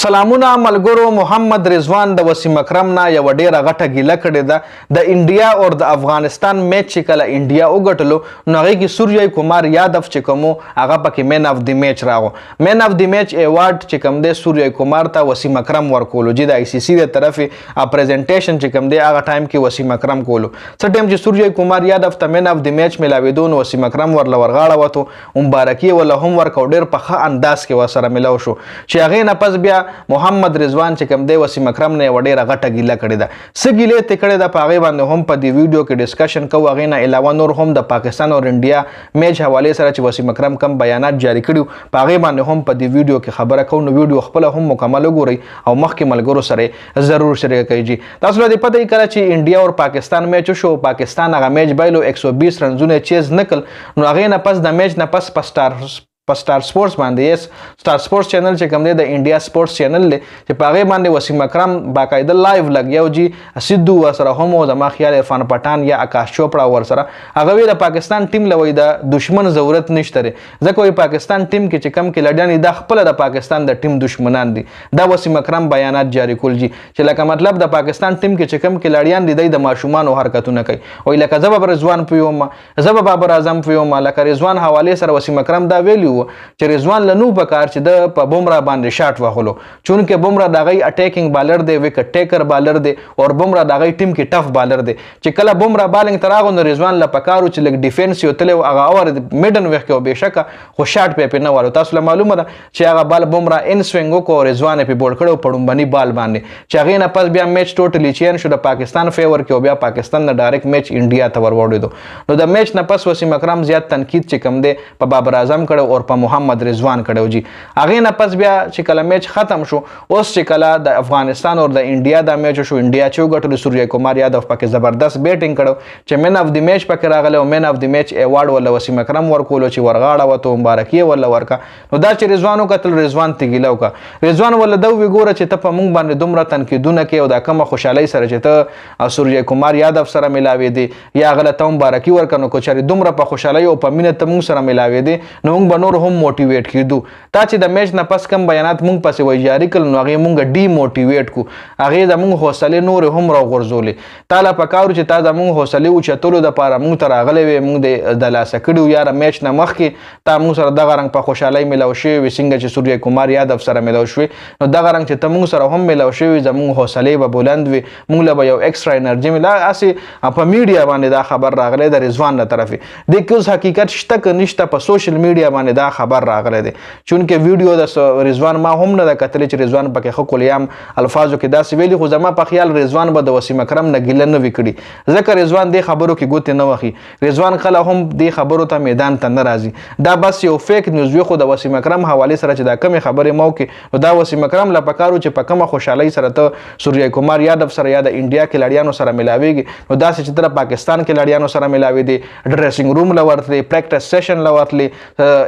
سلامونه ملګرو. محمد رضوان د وسیم اکرم نه یو ډیره غټه ګیله کړې ده. د انډیا او د افغانستان میچ چې کله انډیا وګټلو نو هغې کې سوریه کمار یادف چې کوم هغه پکې مین اف دی میچ راغو. مین اف دی میچ ایوارډ چې کوم دی سوریه کمار ته وسیم اکرم ورکولو. چې د آی سی سی د طرفې پریزنټیشن چې کوم دی هغه ټایم کې وسیم اکرم کولو. څه ټایم چې سوریه کمار یادف ته مین اف دی میچ ملاوېدو نو وسیم اکرم ورله ورغاړه وته مبارکي ورله هم ورکو. ډېر په ښه انداز کې ورسره ملاو شو چې هغې نه پس بیا محمد رضوان چې کوم دی وسیم اکرم نه یوه ډېره غټه ګیله کړې ده. څه ګیلې ترې کړې ده په هغې باندې هم په دې ویډیو کې ډسکشن کوو. هغې نه علاوه نور هم د پاکستان او انډیا میچ حوالې سره چې وسیم اکرم کم بیانات جاري کړي په هغې باندې هم په دې ویډیو کې خبره کوو. نو ویډیو خپله هم مکمل وګورئ او مخکې ملګرو سره ضرور شریکه کوئ. جي تاسو له دې پته کله چې انډیا او پاکستان میچ وشو پاکستان هغه میچ بایلو 120 رنزونه چیز نه کړل. نو هغې نه پس د میچ نه پس په سٹار سپورټس باندې سٹار سپورټس چینل چې کوم دی د انډیا سپورټس چینل دی چې په هغې باندې وسیم اکرم باقاعده لایو لګیاو. جي سیدو ورسره هم و زما خیال عرفان پټان یا آکاش چوپړه ورسره هغه وی د پاکستان ټیم له وایي د دشمن ضرورت نشته دی ځکه وایي پاکستان ټیم کې چې کم کې لډیان دي دا خپله د پاکستان د ټیم دشمنان دي. دا وسیم اکرم بیانات جاري کول. جي چې لکه مطلب د پاکستان ټیم کې چې کم کې لډیان دي دی د ماشومانو حرکتونه کوي. وایي لکه زه به رضوان پویوم زه به بابر اعظم پویوم. لکه رضوان حوالې سره وسیم اکرم دا ویلي چې رضوان لنو په کار چې د په بمرا باندې شاټ وهلو چونکه بمرا د هغې اټیکینګ بالر دی وکټ ټیکر بالر دی او بمرا د هغې ټیم کې ټف بالر دی. چې کله بمرا بالنګ ته راغو نو رضوان له پکارو چې لږ ډیفینس یې وتلی و هغه اور میډن وخت کې و بېشکه خو شاټ پې نه والو. تاسو له معلومه ده چې هغه بال بمرا ان سوینګ وکړو او رضوان یې پې بوډ کړی په ړومبني بال باندې چې هغې نه پس بیا میچ ټوټلی چین شو د پاکستان فیور کې او بیا پاکستان نه ډایرکټ میچ انډیا ته ور وړېدو. نو د میچ نه پس وسیم اکرم زیات تنقید چې کوم دی په بابر اعظم کړی او په محمد رضوان کړی. جي هغې نه پس بیا چې کله میچ ختم شو اوس چې کله د افغانستان او د انډیا دا میچ شو انډیا چې وګټلو سوریه کمار یادف پکې زبردست بیټینګ کړو چې مین اف دی میچ پکې راغلی او مین اف دی میچ ایوارډ ورله وسیم اکرم ورکولو چې ورغاړه وته مبارکي ورله ورکه. نو دا چې رضوان وکتل رضوان ته ګیله وکړه. رضوان ورله دا وګوره چې ته په موږ باندې دومره تنقیدونه کوې او دا کومه خوشحالۍ سره چې ته سوریه کمار یادف سره ملاوېدې یا هغه ته مبارکي ورکړه. نو که چېرې دومره په خوشحالۍ او په مینه ته موږ سره ملاوېدې نو موږ به نور هم موټیویټ کېدو. تا چې د میچ نه پس کم بیانات مونږ پسې وایي جاري کړل نو هغې مونږ ډي موټیویټ کړو. هغې زمونږ حوصلې نورې هم راغورځولې. تا له پکار و چې تا زمونږ حوصلې اوچتلو دپاره مونږ ته راغلی وې مونږ د لاسه کړي وو یاره میچ نه مخکې تا مونږ سره دغه رنګ په خوشحالۍ میلاو شوې وې څنګه چې سوریه کمار یادف سره میلاو شوې نو دغه رنګ چې ته مونږ سره هم میلاو شوې زمونږ حوصلې به بلند وي مونږ له به یو ایکسټرا انرژي ملا هسې په میډیا باندې دا خبر راغلی د رضوان له طرفې. دې کې اوس حقیقت شته که نشته په سوشل میډیا باندې دا خبر راغلی دی چونکې ویډیو د رضوان ما هم نه ده کتلی چې رضوان پکې ښه کلیام الفاظو کې داسې ویلي خو زما په خیال رضوان به د وسیم اکرم نه ګیله نه وي کړي ځکه رضوان دې خبرو کې ګوتې نه وهي. رضوان کله هم دې خبرو ته میدان ته نه راځي. دا بس یو فیک نیوز وي خو د وسیم اکرم حوالې سره چې دا کمې خبرې مو وکړي نو دا وسیم اکرم له پکار و چې په کومه خوشحالۍ سره ته سوریه کمار یادف سره یا د انډیا کې لړیانو سره ملاویږي نو داسې چې ته د پاکستان کې لړیانو سره ملاوېدې ډریسنګ روم له ورتلې پریکټس سیشن له ورتلې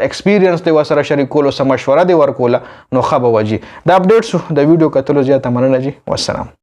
ایکسپیرینس دې ورسره شریکولو څه مشوره دې ورکوله نو ښه به وه. جي دا اپډیټ شو د ویډیو کتلو زیاته مننه. جي والسلام.